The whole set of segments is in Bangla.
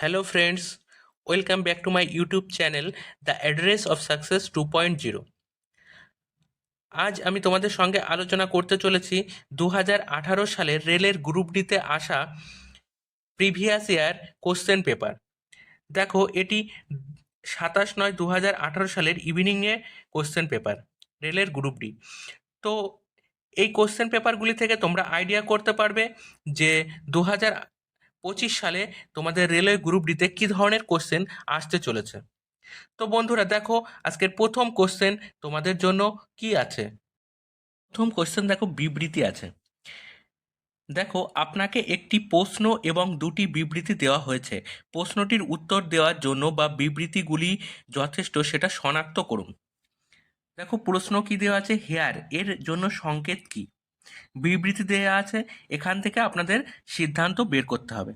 Hello friends, welcome back to my YouTube channel, The Address of Success 2.0। আজ আমি তোমাদের সঙ্গে আলোচনা করতে চলেছি 2018 সালের রেলের গ্রুপ ডিতে আসা প্রিভিয়াস ইয়ার কোশ্চেন পেপার। দেখো, এটি 27/9/2018 সালের ইভিনিংয়ে কোশ্চেন পেপার, রেলের গ্রুপ ডি। তো এই কোশ্চেন পেপারগুলি থেকে তোমরা আইডিয়া করতে পারবে যে 2025 সালে তোমাদের রেলওয়ে গ্রুপ ডিতে কী ধরনের কোশ্চেন আসতে চলেছে। তো বন্ধুরা দেখো, আজকের প্রথম কোশ্চেন তোমাদের জন্য কি আছে। প্রথম কোশ্চেন দেখো, বিবৃতি আছে। দেখো, আপনাকে একটি প্রশ্ন এবং দুটি বিবৃতি দেওয়া হয়েছে। প্রশ্নটির উত্তর দেওয়ার জন্য বা বিবৃতিগুলি যথেষ্ট সেটা শনাক্ত করুন। দেখো, প্রশ্ন কি দেওয়া আছে, হেয়ার এর জন্য সংকেত কি। বিবৃতি দেওয়া আছে, এখান থেকে আপনাদের সিদ্ধান্ত বের করতে হবে।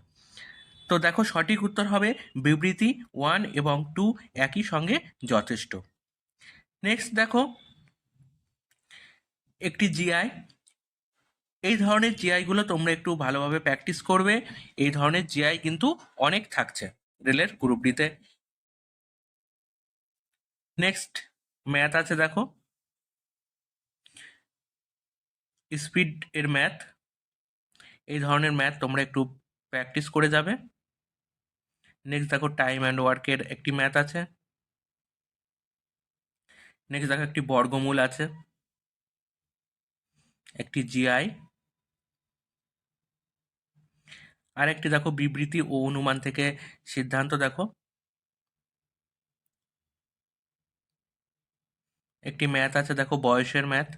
তো দেখো, সঠিক উত্তর হবে বিবৃতি 1 এবং 2 একই সঙ্গে যথেষ্ট। নেক্সট দেখো, একটি জিআই। এই ধরনের জিআইগুলো তোমরা একটু ভালোভাবে প্র্যাকটিস করবে। এই ধরনের জিআই কিন্তু অনেক থাকছে রেলের গ্রুপ ডিতে। নেক্সট ম্যাথ আছে। দেখো, স্পিড এর ম্যাথ, এই ধরনের ম্যাথ তোমরা একটু প্র্যাকটিস করে যাবে। নেক্সট দেখো, টাইম অ্যান্ড ওয়ার্কের একটি ম্যাথ আছে। নেক্সট দেখো, একটি বর্গমূল আছে, একটি জিআই, আর একটি দেখো বিবৃতি ও অনুমান থেকে সিদ্ধান্ত। দেখো, একটি ম্যাথ আছে, দেখো বয়সের ম্যাথ,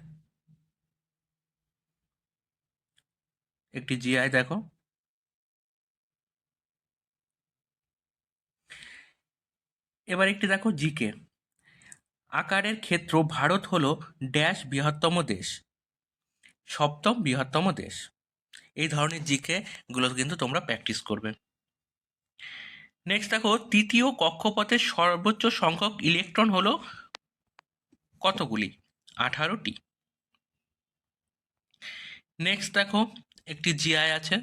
একটি জিআই। দেখো, এবার একটি দেখো জিকে। আকারের ক্ষেত্র ভারত হলো ড্যাশ বৃহত্তম দেশ, সপ্তম বৃহত্তম দেশ। এই ধরনের জিকে গুলো কিন্তু তোমরা প্র্যাকটিস করবে। নেক্সট দেখো, তৃতীয় কক্ষপথের সর্বোচ্চ সংখ্যক ইলেকট্রন হলো কতগুলি, 18টি। নেক্সট দেখো, একটি জিআই আছে।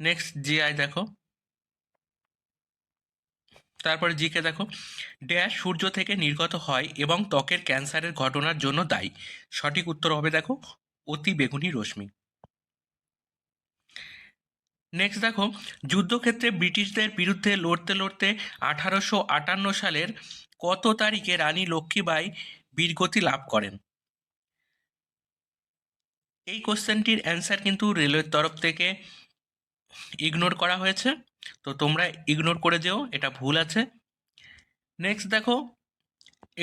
নেক্সট জিআই দেখো, তারপরে জিকে দেখো, ড্যাশ সূর্য থেকে নির্গত হয় এবং ত্বকের ক্যান্সারের ঘটনার জন্য দায়ী। সঠিক উত্তর হবে দেখো অতি বেগুনি রশ্মি। নেক্সট দেখো, যুদ্ধক্ষেত্রে ব্রিটিশদের বিরুদ্ধে লড়তে লড়তে 1858 সালের কত তারিখে রানী লক্ষ্মীবাঈ বীরগতি লাভ করেন। এই কোশ্চেনটির অ্যান্সার কিন্তু রেলওয়ের তরফ থেকে ইগনোর করা হয়েছে, তো তোমরা ইগনোর করে যেও, এটা ভুল আছে। নেক্সট দেখো,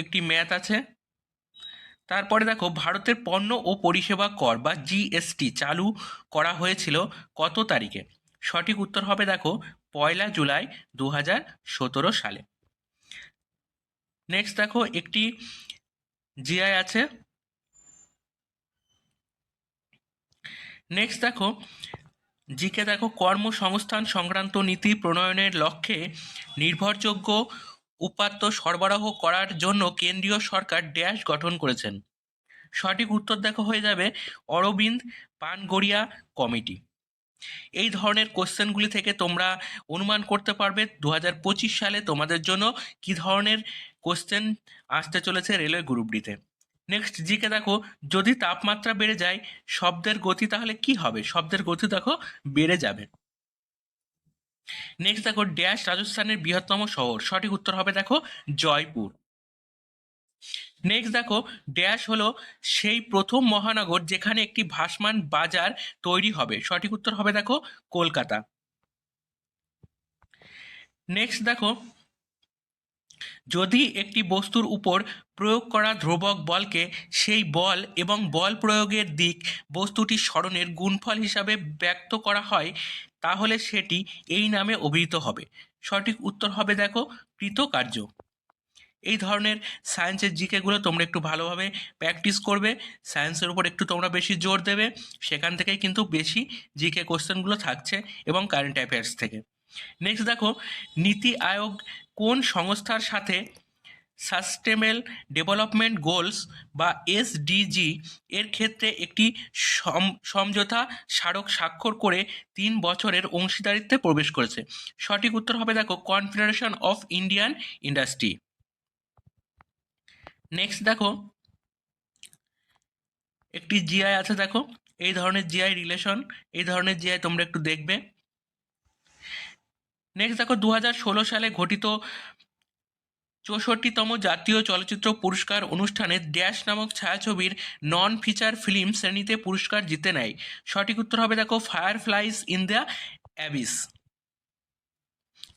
একটি ম্যাথ আছে। তারপরে দেখো, ভারতের পণ্য ও পরিষেবা কর বা জিএসটি চালু করা হয়েছিল কত তারিখে। সঠিক উত্তর হবে দেখো 1 জুলাই 2017 সালে। নেক্সট দেখো, একটি জিআই আছে। নেক্সট দেখো, জিকে দেখো, কর্মসংস্থান সংক্রান্ত নীতি প্রণয়নের লক্ষ্যে নির্ভরযোগ্য উপাত্ত সরবরাহ করার জন্য কেন্দ্রীয় সরকার ড্যাশ গঠন করেছেন। সঠিক উত্তর দেখো হয়ে যাবে অরবিন্দ পানগড়িয়া কমিটি। এই ধরনের কোশ্চেনগুলি থেকে তোমরা অনুমান করতে পারবে 2025 সালে তোমাদের জন্য কি ধরনের কোশ্চেন আসতে চলেছে রেলওয়ে গ্রুপ ডিতে। নেক্সট জিকে দেখো, যদি তাপমাত্রা বেড়ে যায় শব্দের গতি তাহলে কি হবে। শব্দের গতি দেখো বেড়ে যাবে। নেক্সট দেখো, ড্যাশ রাজস্থানের বৃহত্তম শহর। সঠিক উত্তর হবে দেখো জয়পুর। নেক্সট দেখো, ড্যাশ হলো সেই প্রথম মহানগর যেখানে একটি ভাসমান বাজার তৈরি হবে। সঠিক উত্তর হবে দেখো কলকাতা। নেক্সট দেখো, যদি একটি বস্তুর উপর প্রয়োগ করা ধ্রুবক বলকে সেই বল এবং বল প্রয়োগের দিক বস্তুটির সরণের গুণফল হিসাবে ব্যক্ত করা হয় তাহলে সেটি এই নামে অভিহিত হবে। সঠিক উত্তর হবে দেখো কৃতকার্য। এই ধরনের সায়েন্সের জিকেগুলো তোমরা একটু ভালোভাবে প্র্যাকটিস করবে। সায়েন্সের উপর একটু তোমরা বেশি জোর দেবে, সেখান থেকেই কিন্তু বেশি জিকে কোশ্চেনগুলো থাকছে এবং কারেন্ট অ্যাফেয়ার্স থেকে। নেক্সট দেখো, নীতি আয়োগ কোন সংস্থার সাথে সাস্টেনেবল ডেভেলপমেন্ট গোলস বা এসডিজি এর ক্ষেত্রে একটি সমঝোতা স্মারক স্বাক্ষর করে 3 বছরের অংশীদারিত্বে প্রবেশ করেছে। সঠিক উত্তর হবে দেখো confederation of Indian industry. Next দেখো একটি জিআই আছে, দেখো এই ধরনের জিআই রিলেশন, এই ধরনের জিআই তোমরা একটু দেখবে। নেক্সট দেখো 2016 সালে ঘটিত 64তম জাতীয় চলচ্চিত্র পুরস্কার অনুষ্ঠানে ড্যাশ নামক ছায়াছবির নন ফিচার ফিল্ম শ্রেণীতে পুরস্কার জিতে নেয়। সঠিক উত্তর হবে দেখো fireflies in the abyss.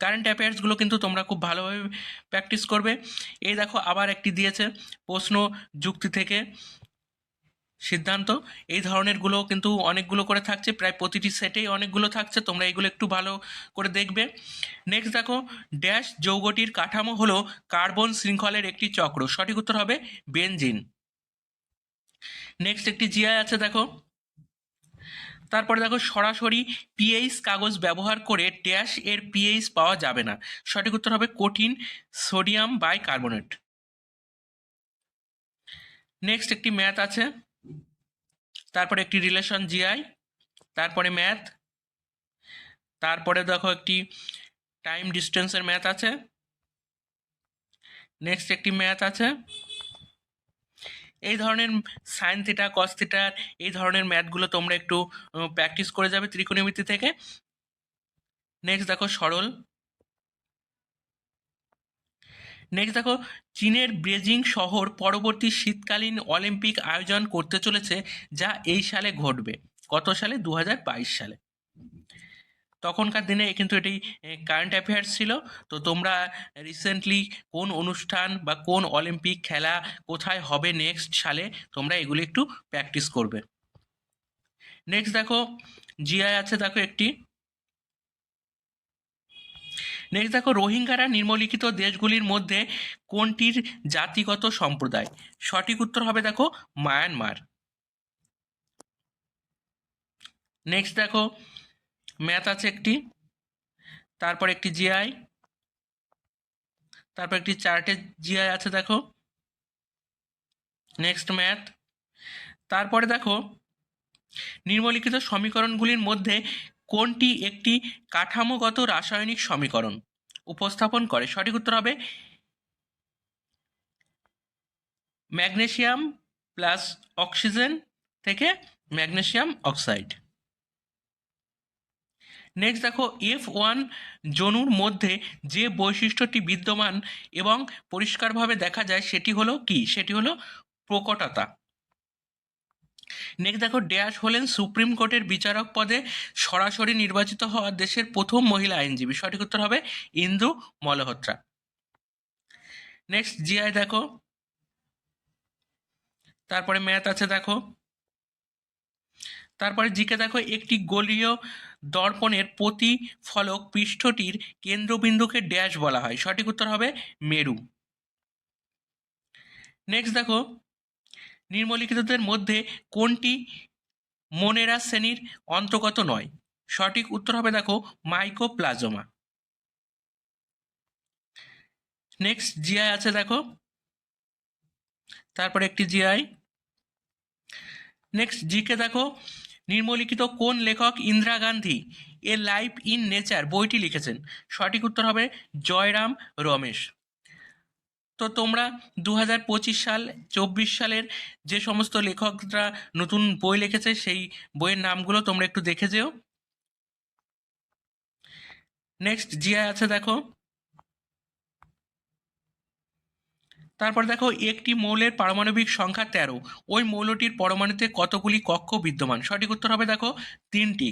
Current অ্যাফেয়ার্সগুলো কিন্তু তোমরা খুব ভালোভাবে প্র্যাকটিস করবে। এই দেখো আবার একটি দিয়েছে প্রশ্ন যুক্তি থেকে সিদ্ধান্ত, এই ধরনেরগুলো কিন্তু অনেকগুলো করে থাকছে, প্রায় প্রতিটি সেটেই অনেকগুলো থাকছে, তোমরা এগুলো একটু ভালো করে দেখবে। নেক্সট দেখো ড্যাশ যৌগটির কাঠামো হলো কার্বন শৃঙ্খলের একটি চক্র। সঠিক উত্তর হবে বেনজিন। নেক্সট একটি জিআই আছে, দেখো তারপরে দেখো সরাসরি পিএইচ কাগজ ব্যবহার করে ড্যাশ এর পিএইচ পাওয়া যাবে না। সঠিক উত্তর হবে কঠিন সোডিয়াম বাইকার্বনেট। নেক্সট একটি ম্যাথ আছে, তারপরে একটি রিলেশন জিআই, তারপরে ম্যাথ, তারপরে দেখো একটি টাইম ডিস্টেন্সের ম্যাথ আছে, নেক্সট একটি ম্যাথ আছে। এই ধরনের সাইন থিটা কস থিটার এই ধরনের ম্যাথগুলো তোমরা একটু প্র্যাকটিস করে যাবে ত্রিকোণমিতি থেকে। নেক্সট দেখো সরল। নেক্সট দেখো চীনের বেজিং শহর পরবর্তী শীতকালীন অলিম্পিক আয়োজন করতে চলেছে, যা এই সালে ঘটবে। কত সালে? 2022 সালে। তখনকার দিনে কিন্তু এটি কারেন্ট অ্যাফেয়ার্স ছিল। তো তোমরা রিসেন্টলি কোন অনুষ্ঠান বা কোন অলিম্পিক খেলা কোথায় হবে নেক্সট সালে, তোমরা এগুলি একটু প্র্যাকটিস করবে। নেক্সট দেখো জিআই আছে, দেখো একটি। নেক্সট দেখো রোহিঙ্গারা নিম্নলিখিত দেশগুলির মধ্যে কোনটির জাতিগত সম্প্রদায়? সঠিক উত্তর হবে দেখো মায়ানমার। নেক্সট দেখো ম্যাথ আছে একটি, তারপর একটি জিআই, তারপর একটি চার্টের জিআই আছে, দেখো নেক্সট ম্যাথ। তারপরে দেখো নিম্নলিখিত সমীকরণগুলির মধ্যে কোনটি একটি কাঠামোগত রাসায়নিক সমীকরণ উপস্থাপন করে? সঠিক উত্তর হবে ম্যাগনেসিয়াম প্লাস অক্সিজেন থেকে ম্যাগনেসিয়াম অক্সাইড। নেক্সট দেখো F1 যনুর মধ্যে যে বৈশিষ্ট্যটি বিদ্যমান এবং পরিষ্কারভাবে দেখা যায় সেটি হলো কি? সেটি হলো প্রকটতা। নেক্সট দেখো ড্যাশ হলেন সুপ্রিম কোর্টের বিচারক পদে সরাসরি নির্বাচিত হওয়া দেশের প্রথম মহিলা আইনজীবী। সঠিক উত্তর হবে ইন্দু মলহোত্রা। নেক্সট জিআই দেখো, তারপরে ম্যাথ আছে, দেখো তারপরে জিকে দেখো একটি গোলীয় দর্পণের প্রতিফলক পৃষ্ঠটির কেন্দ্রবিন্দুকে ড্যাশ বলা হয়। সঠিক উত্তর হবে মেরু। নেক্সট দেখো নিম্নলিখিতদের মধ্যে কোনটি মোনেরা শ্রেণীর অন্তর্গত নয়? সঠিক উত্তর হবে দেখো মাইকোপ্লাজমা। নেক্সট জিআই আছে, দেখো তারপরে একটি জিআই। নেক্সট জিকে দেখো নিম্নলিখিত কোন লেখক ইন্দিরা গান্ধী এ লাইফ ইন নেচার বইটি লিখেছেন? সঠিক উত্তর হবে জয়রাম রমেশ। তো তোমরা 2025 সালের যে সমস্ত লেখকরা নতুন বই লিখেছে সেই বইয়ের নামগুলো তোমরা একটু দেখে যেও। নেক্সট জিআই আছে, দেখো তারপর দেখো একটি মৌলের পারমাণবিক সংখ্যা 13, ওই মৌলটির পরমাণুতে কতগুলি কক্ষ বিদ্যমান? সঠিক উত্তর হবে দেখো 3টি।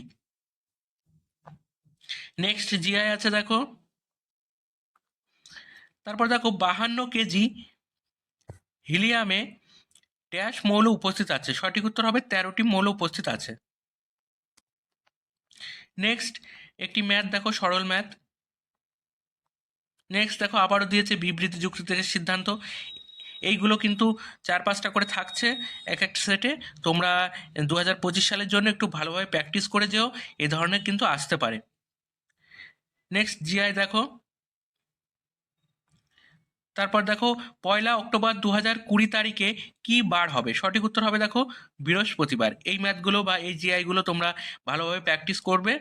নেক্সট জিআই আছে, দেখো তারপর দেখো 52 কেজি হিলিয়ামে ড্যাশ মৌল উপস্থিত আছে? সঠিক উত্তর হবে 13টি মৌল উপস্থিত আছে। নেক্সট একটি ম্যাথ দেখো, সরল ম্যাথ। নেক্সট দেখো আবারও দিয়েছে বিবৃতি যুক্তি থেকে সিদ্ধান্ত। এইগুলো কিন্তু 4-5টা করে থাকছে এক একটা সেটে। তোমরা 2025 সালের জন্য একটু ভালোভাবে প্র্যাকটিস করে যেও, এ ধরনের কিন্তু আসতে পারে। নেক্সট জিআই দেখো, তারপর দেখো 1 অক্টোবর 2020 তারিখে কি বার হবে? সঠিক উত্তর হবে দেখো বৃহস্পতিবার। এই ম্যাথগুলো বা এই জিআইগুলো তোমরা ভালোভাবে প্র্যাকটিস করবে।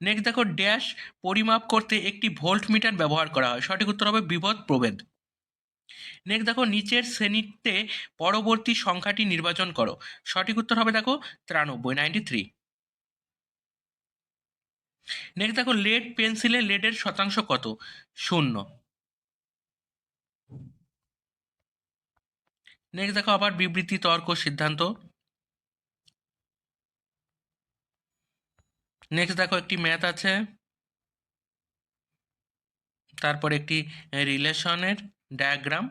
নেক্সট দেখো ড্যাশ পরিমাপ করতে একটি ভোল্ট মিটার ব্যবহার করা হয়? সঠিক উত্তর হবে বিভব প্রভেদ। নেক্সট দেখো নিচের শ্রেণীতে পরবর্তী সংখ্যাটি নির্বাচন করো? সঠিক উত্তর হবে দেখো 93, 93। নেক্সট দেখো লেড পেন্সিলে লেডের শতাংশ কত? 0। নেক্সট দেখো আবার বিবৃতি, তর্ক, সিদ্ধান্ত। নেক্সট দেখো একটি ম্যাথ আছে, তারপর একটি রিলেশনের ডায়াগ্রাম,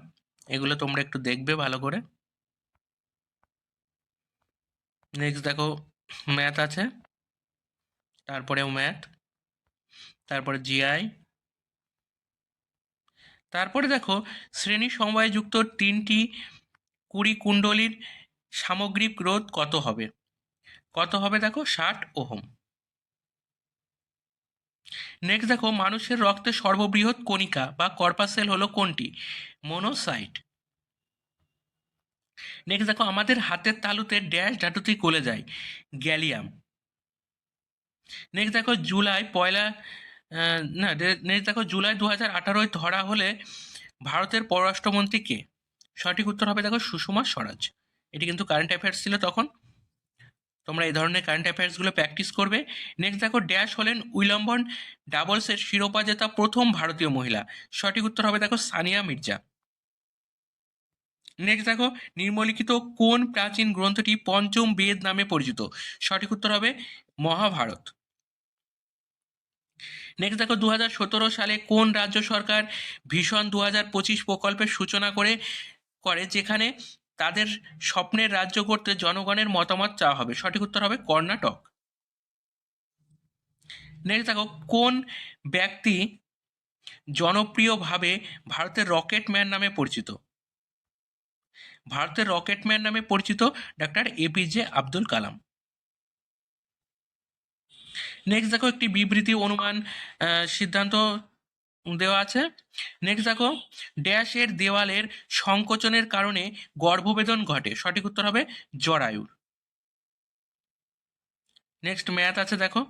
এগুলো তোমরা একটু দেখবে ভালো করে। নেক্সট দেখো ম্যাথ আছে, তারপরেও ম্যাথ, তারপরে জিআই। তারপরে দেখো শ্রেণী সমবায়ে যুক্ত 3টি 20 কুণ্ডলীর সামগ্রিক রোধ কত হবে? কত হবে দেখো 60 ওহম। নেক্সট দেখো মানুষের রক্তে সর্ববৃহৎ কণিকা বা কর্পাসেল হলো কোনটি? মনোসাইট। নেক্সট দেখো আমাদের হাতের তালুতে ড্যাশ ধাতুটি গলে যায়? গ্যালিয়াম। নেক্সট দেখো জুলাই পয়লা না নেক্সট দেখো জুলাই 2018 ধরা হলে ভারতের পররাষ্ট্রমন্ত্রী কে? সঠিক উত্তর হবে দেখো সুষমা স্বরাজ। এটি কিন্তু কারেন্ট অ্যাফেয়ার্স ছিল তখন, তোমরা এই ধরনের কারেন্ট অ্যাফেয়ার্সগুলো প্র্যাকটিস করবে। নেক্সট দেখো ড্যাশ হলেন উইলম্বন ডাবলসের শিরোপা জেতা প্রথম ভারতীয় মহিলা? সঠিক উত্তর হবে দেখো সানিয়া মির্জা। নেক্সট দেখো নিম্নলিখিত কোন প্রাচীন গ্রন্থটি পঞ্চম বেদ নামে পরিচিত? সঠিক উত্তর হবে মহাভারত। নেক্সট দেখো 2017 সালে কোন রাজ্য সরকার ভিশন 2025 প্রকল্পের সূচনা করে যেখানে তাদের স্বপ্নের রাজ্য করতে জনগণের মতামত চাওয়া হবে? সঠিক উত্তর হবে কর্ণাটক। নেক্সট দেখো কোন ব্যক্তি জনপ্রিয়ভাবে ভারতের রকেট ম্যান নামে পরিচিত? ভারতের রকেট ম্যান নামে পরিচিত doctor APJ Abdul Kalam. Next দেখো একটি বিবৃতি, অনুমান, সিদ্ধান্ত দেওয়া আছে। নেক্সট দেখো ড্যাশের দেওয়ালের সংকোচনের কারণে গর্ভবেদন ঘটে? সঠিক উত্তর হবে জরায়ুর। নেক্সট ম্যাথ আছে দেখো,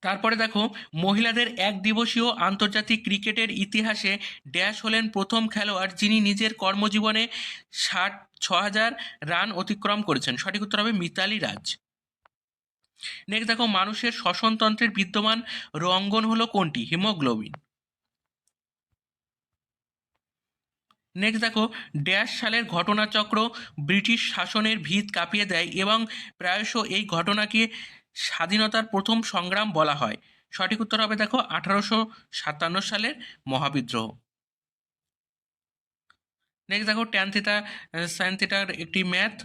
তারপরে দেখো মহিলাদের একদিবসীয় আন্তর্জাতিক ক্রিকেটের ইতিহাসে ড্যাশ হলেন প্রথম খেলোয়াড় যিনি নিজের কর্মজীবনে 6,000 রান অতিক্রম করেছেন? সঠিক উত্তর হবে মিতালি রাজ। নেক্সট দেখো মানুষের শ্বসনতন্ত্রের বিদ্যমান রঙ্গন হলো কোনটি? হিমোগ্লোবিন। নেক্সট দেখো ড্যাশ সালের ঘটনাচক্র ব্রিটিশ শাসনের ভিত কাঁপিয়ে দেয় এবং প্রায়শ এই ঘটনাকে স্বাধীনতার প্রথম সংগ্রাম বলা হয়? সঠিক উত্তর হবে দেখো 1857 সালের মহাবিদ্রোহ। নেক্সট দেখো ট্যান থিটা সাইন থিটার একটি ম্যাথ।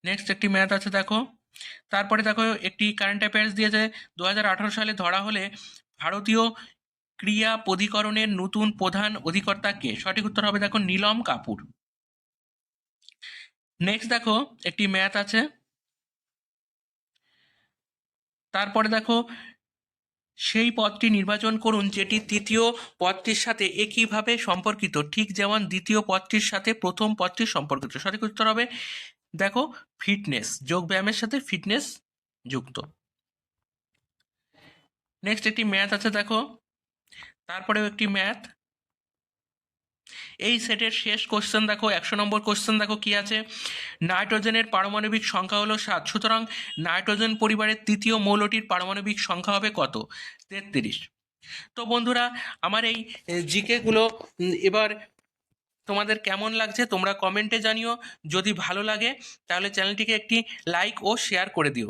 নেক্সট একটি ম্যাথ আছে দেখো, তারপরে দেখো একটি কারেন্ট অ্যাফেয়ার্স দিয়েছে 2018 সালে ধরা হলে ভারতীয় ক্রিয়া প্রধিকরণের নতুন প্রধান অধিকর্তা কে? সঠিক উত্তর হবে দেখো নীলম কাপুর। নেক্সট দেখো একটি ম্যাথ আছে, তারপরে দেখো সেই পদটি নির্বাচন করুন যেটি তৃতীয় পদটির সাথে একইভাবে সম্পর্কিত ঠিক যেমন দ্বিতীয় পদটির সাথে প্রথম পদটি সম্পর্কিত? সঠিক উত্তর হবে দেখো ফিটনেস, যোগব্যায়ামের সাথে ফিটনেস যুক্ত। নেক্সট একটি ম্যাথ আছে দেখো, তারপরেও একটি ম্যাথ। এই সেটের শেষ কোশ্চেন দেখো 100 নম্বর কোশ্চেন দেখো কি আছে, নাইট্রোজেনের পারমাণবিক সংখ্যা হলো 7, সুতরাং নাইট্রোজেন পরিবারের তৃতীয় মৌলটির পারমাণবিক সংখ্যা হবে কত? 33। তো বন্ধুরা আমার এই জিকেগুলো এবার তোমাদের কেমন লাগছে তোমরা কমেন্টে জানিও। যদি ভালো লাগে তাহলে চ্যানেলটিকে একটি লাইক ও শেয়ার করে দিও।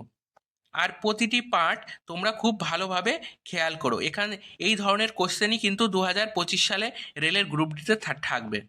আর প্রতিটি পার্ট তোমরা খুব ভালোভাবে খেয়াল করো, এখানে এই ধরনের কোশ্চেনই কিন্তু 2025 সালে রেলের গ্রুপ ডিতে থাকবে।